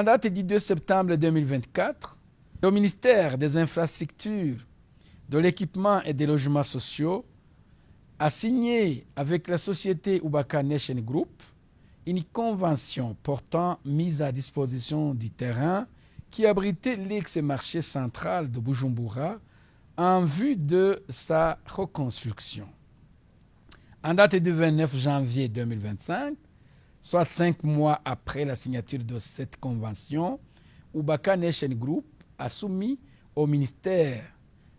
En date du 2 septembre 2024, le ministère des Infrastructures, de l'Équipement et des Logements sociaux a signé avec la société Ubaka Nation Group une convention portant mise à disposition du terrain qui abritait l'ex-marché central de Bujumbura en vue de sa reconstruction. En date du 29 janvier 2025, soit 5 mois après la signature de cette convention, Ubaka Nation Group a soumis au ministère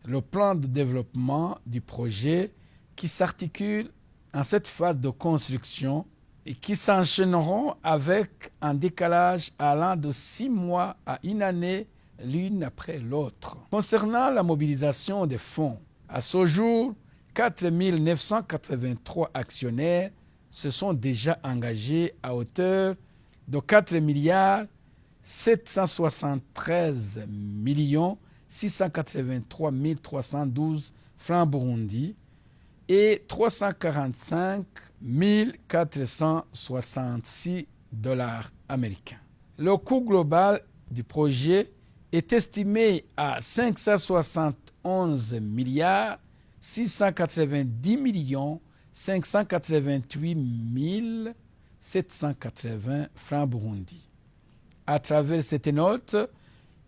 le plan de développement du projet qui s'articule en cette phase de construction et qui s'enchaîneront avec un décalage allant de 6 mois à une année l'une après l'autre. Concernant la mobilisation des fonds, à ce jour, 4 983 actionnaires se sont déjà engagés à hauteur de 4 milliards 773 millions 683 312 francs burundi et 345 466 dollars américains. Le coût global du projet est estimé à 571 milliards 690 millions 588 780 francs burundi. À travers cette note,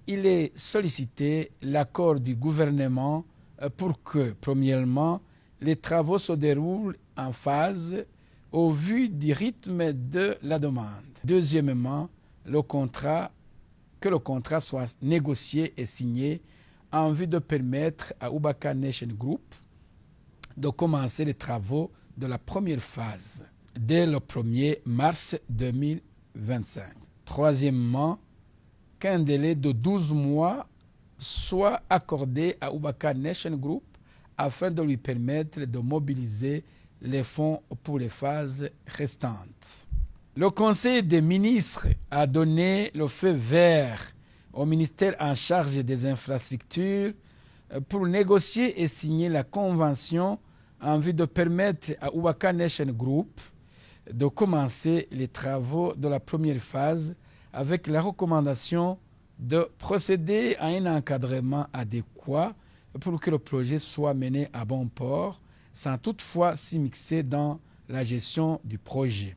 il est sollicité l'accord du gouvernement pour que, premièrement, les travaux se déroulent en phase au vu du rythme de la demande. Deuxièmement, que le contrat soit négocié et signé en vue de permettre à Ubaka Nation Group de commencer les travaux de la première phase dès le 1er mars 2025. Troisièmement, qu'un délai de 12 mois soit accordé à Ubaka Nation Group afin de lui permettre de mobiliser les fonds pour les phases restantes. Le Conseil des ministres a donné le feu vert au ministère en charge des infrastructures pour négocier et signer la convention en vue de permettre à Ubaka Nation Group de commencer les travaux de la première phase avec la recommandation de procéder à un encadrement adéquat pour que le projet soit mené à bon port sans toutefois s'immiscer dans la gestion du projet.